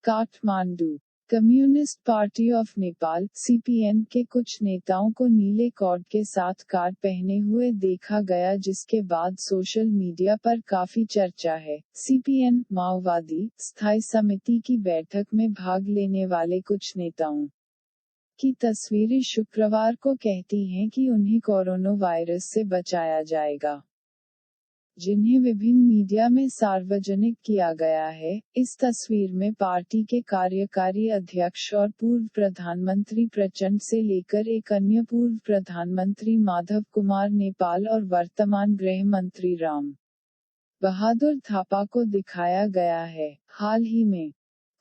Kathmandu. Communist party of Nepal (CPN) के कुछ नेताओं को नीले कॉर्ड के साथ कार्ड पहने हुए देखा गया, जिसके बाद सोशल मीडिया पर काफी चर्चा है। सीपीएन माओवादी स्थायी समिति की बैठक में भाग लेने वाले कुछ नेताओं की तस्वीरें शुक्रवार को कहती हैं कि उन्हें कोरोना वायरस से बचाया जाएगा, जिन्हें विभिन्न मीडिया में सार्वजनिक किया गया है। इस तस्वीर में पार्टी के कार्यकारी अध्यक्ष और पूर्व प्रधानमंत्री प्रचंड से लेकर एक अन्य पूर्व प्रधानमंत्री माधव कुमार नेपाल और वर्तमान गृह मंत्री राम बहादुर थापा को दिखाया गया है। हाल ही में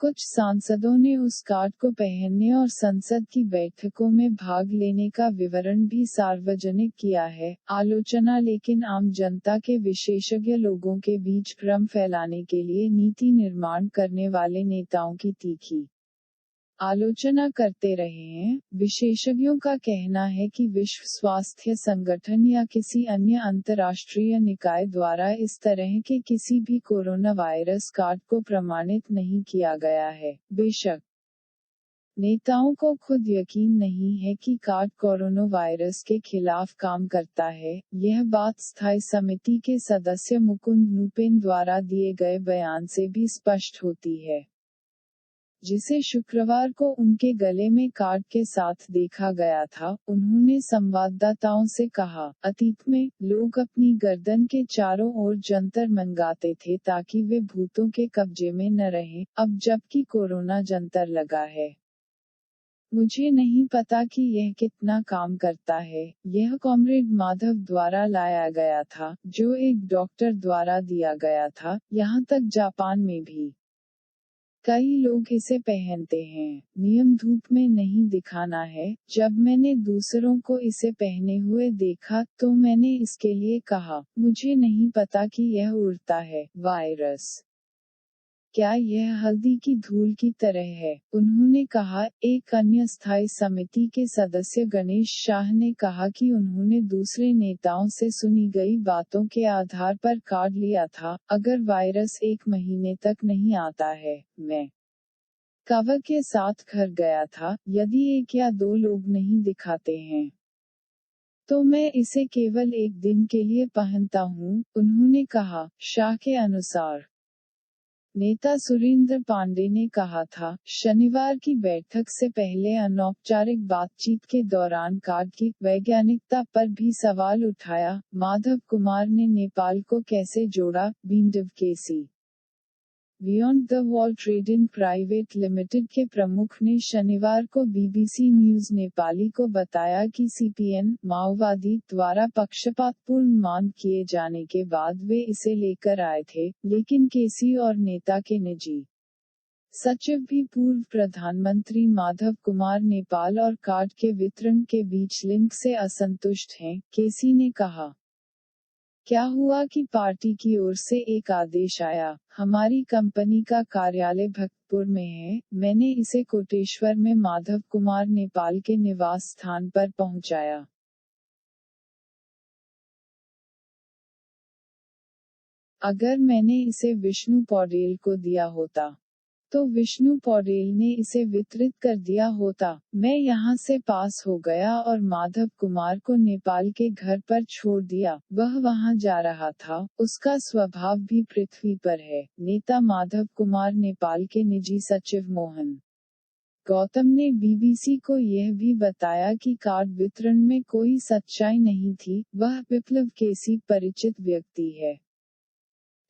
कुछ सांसदों ने उस कार्ड को पहनने और संसद की बैठकों में भाग लेने का विवरण भी सार्वजनिक किया है। आलोचना लेकिन आम जनता के विशेषज्ञ लोगों के बीच भ्रम फैलाने के लिए नीति निर्माण करने वाले नेताओं की तीखी आलोचना करते रहे हैं। विशेषज्ञों का कहना है कि विश्व स्वास्थ्य संगठन या किसी अन्य अंतर्राष्ट्रीय निकाय द्वारा इस तरह के किसी भी कोरोना वायरस कार्ड को प्रमाणित नहीं किया गया है। बेशक नेताओं को खुद यकीन नहीं है कि कार्ड कोरोना वायरस के खिलाफ काम करता है। यह बात स्थायी समिति के सदस्य मुकुंद नुपेन द्वारा दिए गए बयान से भी स्पष्ट होती है, जिसे शुक्रवार को उनके गले में कार्ड के साथ देखा गया था। उन्होंने संवाददाताओं से कहा, अतीत में लोग अपनी गर्दन के चारों ओर जंतर मंगाते थे ताकि वे भूतों के कब्जे में न रहें। अब जबकि कोरोना जंतर लगा है, मुझे नहीं पता कि यह कितना काम करता है। यह कॉमरेड माधव द्वारा लाया गया था, जो एक डॉक्टर द्वारा दिया गया था। यहाँ तक जापान में भी कई लोग इसे पहनते हैं। नियम धूप में नहीं दिखाना है। जब मैंने दूसरों को इसे पहने हुए देखा तो मैंने इसके लिए कहा, मुझे नहीं पता कि यह उड़ता है। वायरस क्या यह हल्दी की धूल की तरह है? उन्होंने कहा। एक अन्य स्थायी समिति के सदस्य गणेश शाह ने कहा कि उन्होंने दूसरे नेताओं से सुनी गई बातों के आधार पर कार्ड लिया था। अगर वायरस 1 महीने तक नहीं आता है, मैं कवर के साथ घर गया था। यदि 1 या 2 लोग नहीं दिखाते हैं तो मैं इसे केवल 1 दिन के लिए पहनता हूं, उन्होंने कहा। शाह के अनुसार नेता सुरेंद्र पांडे ने कहा था, शनिवार की बैठक से पहले अनौपचारिक बातचीत के दौरान कार्ड की वैज्ञानिकता पर भी सवाल उठाया। माधव कुमार ने नेपाल को कैसे जोड़ा? BNWKC beyond the wall trading private limited के प्रमुख ने शनिवार को बीबीसी न्यूज नेपाली को बताया कि सीपीएन माओवादी द्वारा पक्षपातपूर्ण मांग किए जाने के बाद वे इसे लेकर आए थे, लेकिन केसी और नेता के निजी सचिव भी पूर्व प्रधानमंत्री माधव कुमार नेपाल और कार्ड के वितरण के बीच लिंक से असंतुष्ट हैं। केसी ने कहा, क्या हुआ कि पार्टी की ओर से एक आदेश आया। हमारी कंपनी का कार्यालय भक्तपुर में है। मैंने इसे कोटेश्वर में माधव कुमार नेपाल के निवास स्थान पर पहुंचाया। अगर मैंने इसे विष्णु पौडेल को दिया होता तो विष्णु पौडेल ने इसे वितरित कर दिया होता। मैं यहां से पास हो गया और माधव कुमार को नेपाल के घर पर छोड़ दिया। वह वहां जा रहा था। उसका स्वभाव भी पृथ्वी पर है। नेता माधव कुमार नेपाल के निजी सचिव मोहन गौतम ने बीबीसी को यह भी बताया कि कार्ड वितरण में कोई सच्चाई नहीं थी। वह विप्लव केसी परिचित व्यक्ति है,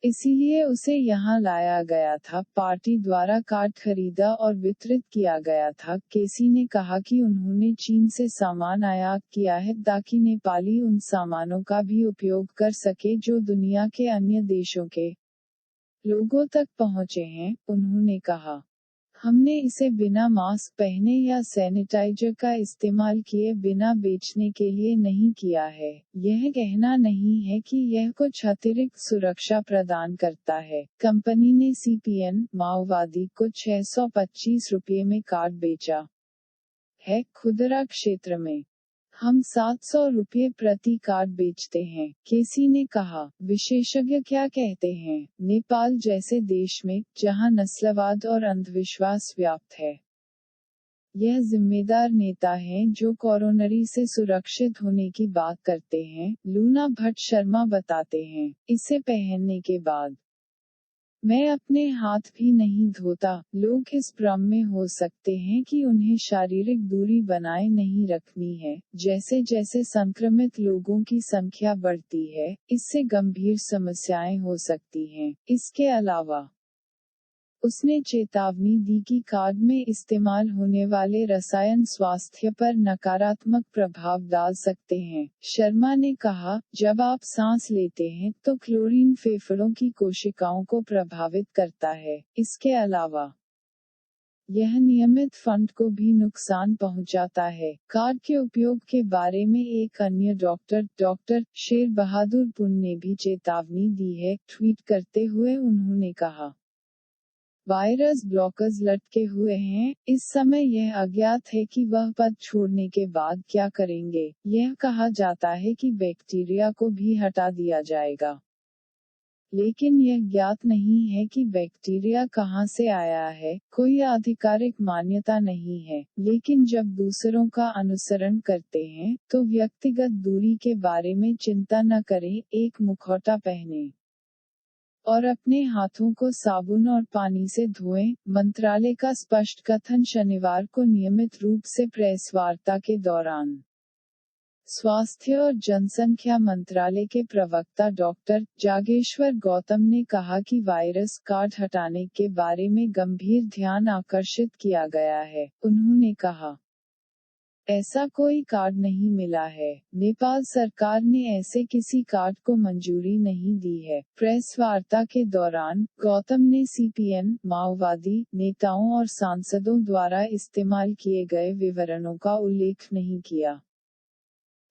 इसीलिए उसे यहां लाया गया था। पार्टी द्वारा कार्ड खरीदा और वितरित किया गया था। केसी ने कहा कि उन्होंने चीन से सामान आयात किया है ताकि नेपाली उन सामानों का भी उपयोग कर सके जो दुनिया के अन्य देशों के लोगों तक पहुंचे हैं। उन्होंने कहा, हमने इसे बिना मास्क पहने या सैनिटाइजर का इस्तेमाल किए बिना बेचने के लिए नहीं किया है। यह कहना नहीं है कि यह कुछ अतिरिक्त सुरक्षा प्रदान करता है। कंपनी ने सीपीएन माओवादी को 625 रुपये में कार्ड बेचा है। खुदरा क्षेत्र में हम 700 रुपये प्रति कार्ड बेचते हैं, केसी ने कहा। विशेषज्ञ क्या कहते हैं? नेपाल जैसे देश में, जहां नस्लवाद और अंधविश्वास व्याप्त है, यह जिम्मेदार नेता हैं जो कोरोनरी से सुरक्षित होने की बात करते हैं, लूना भट्ट शर्मा बताते हैं। इसे पहनने के बाद मैं अपने हाथ भी नहीं धोता। लोग इस भ्रम में हो सकते हैं कि उन्हें शारीरिक दूरी बनाए नहीं रखनी है। जैसे जैसे संक्रमित लोगों की संख्या बढ़ती है, इससे गंभीर समस्याएं हो सकती हैं। इसके अलावा उसने चेतावनी दी कि कार्ड में इस्तेमाल होने वाले रसायन स्वास्थ्य पर नकारात्मक प्रभाव डाल सकते हैं। शर्मा ने कहा, जब आप सांस लेते हैं तो क्लोरीन फेफड़ों की कोशिकाओं को प्रभावित करता है। इसके अलावा यह नियमित फंड को भी नुकसान पहुंचाता है। कार्ड के उपयोग के बारे में एक अन्य डॉक्टर शेर बहादुर पुन ने भी चेतावनी दी है। ट्वीट करते हुए उन्होंने कहा, वायरस ब्लॉकर्स लटके हुए हैं। इस समय यह अज्ञात है कि वह पद छोड़ने के बाद क्या करेंगे। यह कहा जाता है कि बैक्टीरिया को भी हटा दिया जाएगा, लेकिन यह ज्ञात नहीं है कि बैक्टीरिया कहां से आया है। कोई आधिकारिक मान्यता नहीं है, लेकिन जब दूसरों का अनुसरण करते हैं, तो व्यक्तिगत दूरी के बारे में चिंता न करें। एक मुखौटा पहनें और अपने हाथों को साबुन और पानी से धोएं। मंत्रालय का स्पष्ट कथन शनिवार को नियमित रूप से प्रेस वार्ता के दौरान। स्वास्थ्य और जनसंख्या मंत्रालय के प्रवक्ता डॉक्टर जागेश्वर गौतम ने कहा कि वायरस कार्ड हटाने के बारे में गंभीर ध्यान आकर्षित किया गया है। उन्होंने कहा, ऐसा कोई कार्ड नहीं मिला है। नेपाल सरकार ने ऐसे किसी कार्ड को मंजूरी नहीं दी है। प्रेस वार्ता के दौरान गौतम ने सीपीएन, माओवादी नेताओं और सांसदों द्वारा इस्तेमाल किए गए विवरणों का उल्लेख नहीं किया,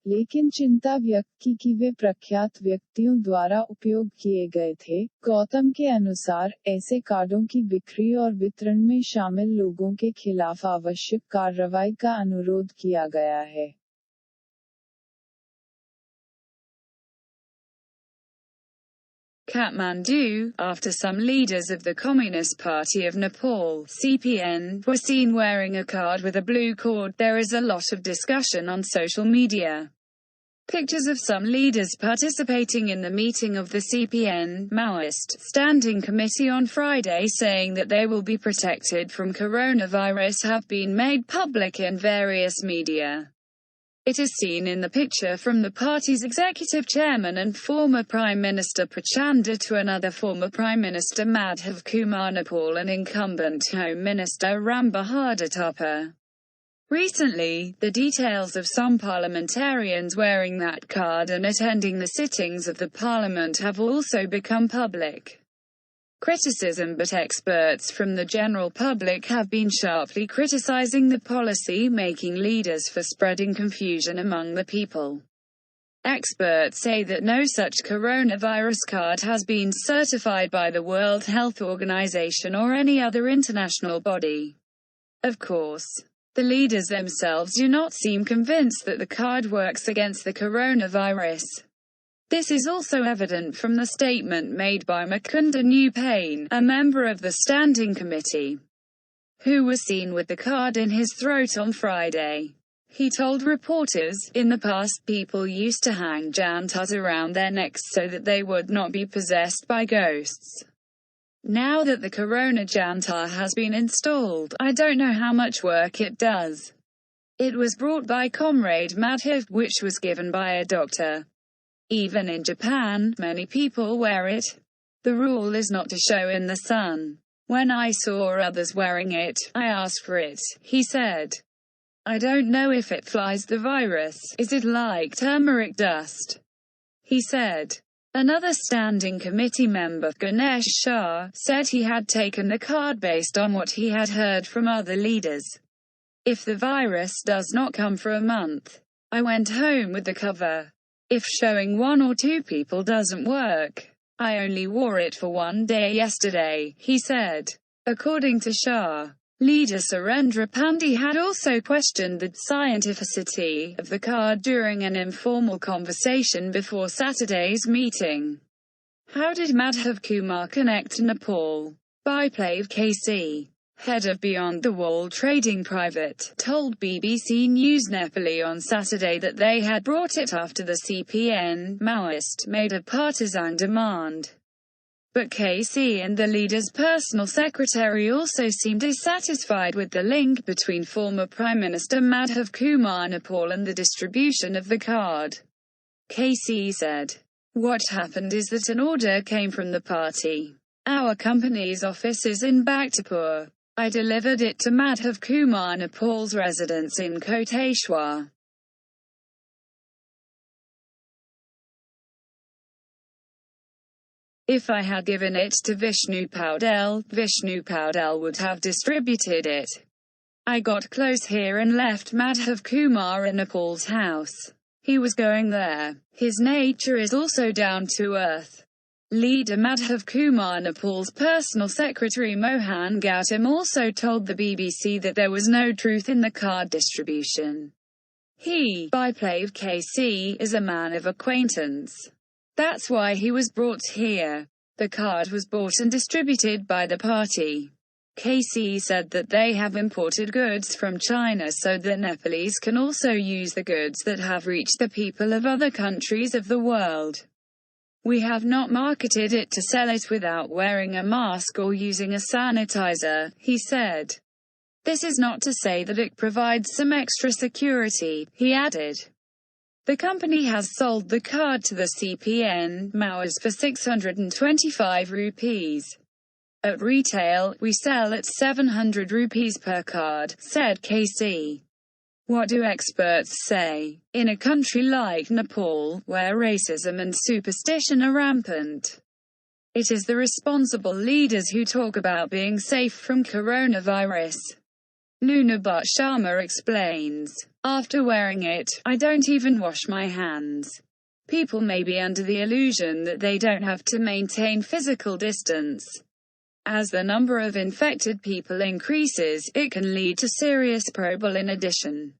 लेकिन चिंता व्यक्त की कि वे प्रख्यात व्यक्तियों द्वारा उपयोग किए गए थे। गौतम के अनुसार, ऐसे कार्डों की बिक्री और वितरण में शामिल लोगों के खिलाफ आवश्यक कार्रवाई का अनुरोध किया गया है। Kathmandu, after some leaders of the Communist Party of Nepal (CPN) were seen wearing a card with a blue cord, there is a lot of discussion on social media. Pictures of some leaders participating in the meeting of the CPN Maoist Standing Committee on Friday saying that they will be protected from coronavirus have been made public in various media. It is seen in the picture from the party's executive chairman and former Prime Minister Prachanda to another former Prime Minister Madhav Kumar Nepal and incumbent Home Minister Ram Bahadur Thapa. Recently, the details of some parliamentarians wearing that card and attending the sittings of the parliament have also become public. Criticism, but experts from the general public have been sharply criticizing the policy-making leaders for spreading confusion among the people. Experts say that no such coronavirus card has been certified by the World Health Organization or any other international body. Of course, the leaders themselves do not seem convinced that the card works against the coronavirus. This is also evident from the statement made by Mukunda Nupane, a member of the Standing Committee, who was seen with the card in his throat on Friday. He told reporters, in the past people used to hang jantas around their necks so that they would not be possessed by ghosts. Now that the Corona Jantar has been installed, I don't know how much work it does. It was brought by Comrade Madhav, which was given by a doctor. Even in Japan, many people wear it. The rule is not to show in the sun. When I saw others wearing it, I asked for it, he said. I don't know if it flies the virus. Is it like turmeric dust? He said. Another standing committee member, Ganesh Shah, said he had taken the card based on what he had heard from other leaders. If the virus does not come for a month, I went home with the cover. If showing one or two people doesn't work, I only wore it for one day yesterday, he said. According to Shah, Leader Surendra Pandey had also questioned the scientificity of the card during an informal conversation before Saturday's meeting. How did Madhav Kumar connect to Nepal? Biplav KC, head of Beyond the Wall Trading Private, told BBC News Nepali on Saturday that they had brought it after the CPN Maoist made a partisan demand. But KC and the leader's personal secretary also seemed dissatisfied with the link between former Prime Minister Madhav Kumar Nepal and the distribution of the card. KC said, "What happened is that an order came from the party. Our company's office is in Bhaktapur. I delivered it to Madhav Kumar Nepal's residence in Koteshwar. If I had given it to Vishnu Paudel would have distributed it. I got close here and left Madhav Kumar in Nepal's house. He was going there. His nature is also down to earth." Leader Madhav Kumar Nepal's personal secretary Mohan Gautam also told the BBC that there was no truth in the card distribution. He, Biplav KC, is a man of acquaintance. That's why he was brought here. The card was bought and distributed by the party. KC said that they have imported goods from China so that Nepalese can also use the goods that have reached the people of other countries of the world. We have not marketed it to sell it without wearing a mask or using a sanitizer, he said. This is not to say that it provides some extra security, he added. The company has sold the card to the CPN Maoists for 625 rupees. At retail, we sell at 700 rupees per card, said KC. What do experts say? In a country like Nepal, where racism and superstition are rampant, it is the responsible leaders who talk about being safe from coronavirus. Luna Bhatt Sharma explains, "After wearing it, I don't even wash my hands. People may be under the illusion that they don't have to maintain physical distance. As the number of infected people increases, it can lead to serious problem in addition."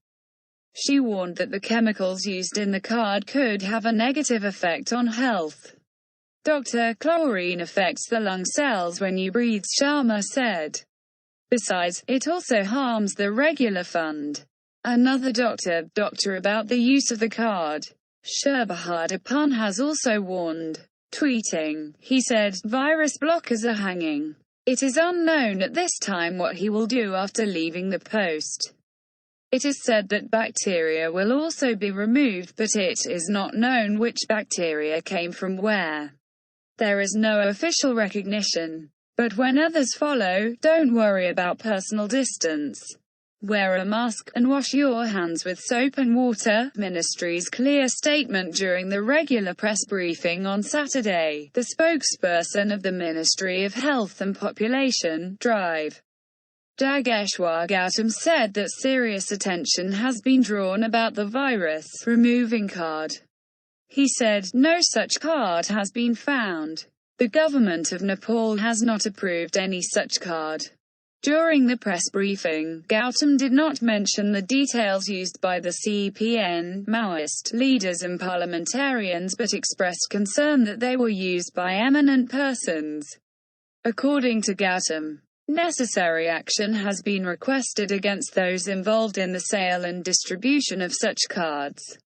She warned that the chemicals used in the card could have a negative effect on health. Dr. Chlorine affects the lung cells when you breathe, Sharma said. Besides, it also harms the regular fund. Another doctor about the use of the card. Shurbahadur Pun has also warned. Tweeting, he said, "Virus blockers are hanging. It is unknown at this time what he will do after leaving the post. It is said that bacteria will also be removed, but it is not known which bacteria came from where. There is no official recognition. But when others follow, don't worry about personal distance. Wear a mask, and wash your hands with soap and water." Ministry's clear statement during the regular press briefing on Saturday. The spokesperson of the Ministry of Health and Population Drive, Jageshwar Gautam, said that serious attention has been drawn about the virus removing card. He said, "No such card has been found. The government of Nepal has not approved any such card." During the press briefing, Gautam did not mention the details used by the CPN Maoist leaders and parliamentarians but expressed concern that they were used by eminent persons. According to Gautam, necessary action has been requested against those involved in the sale and distribution of such cards.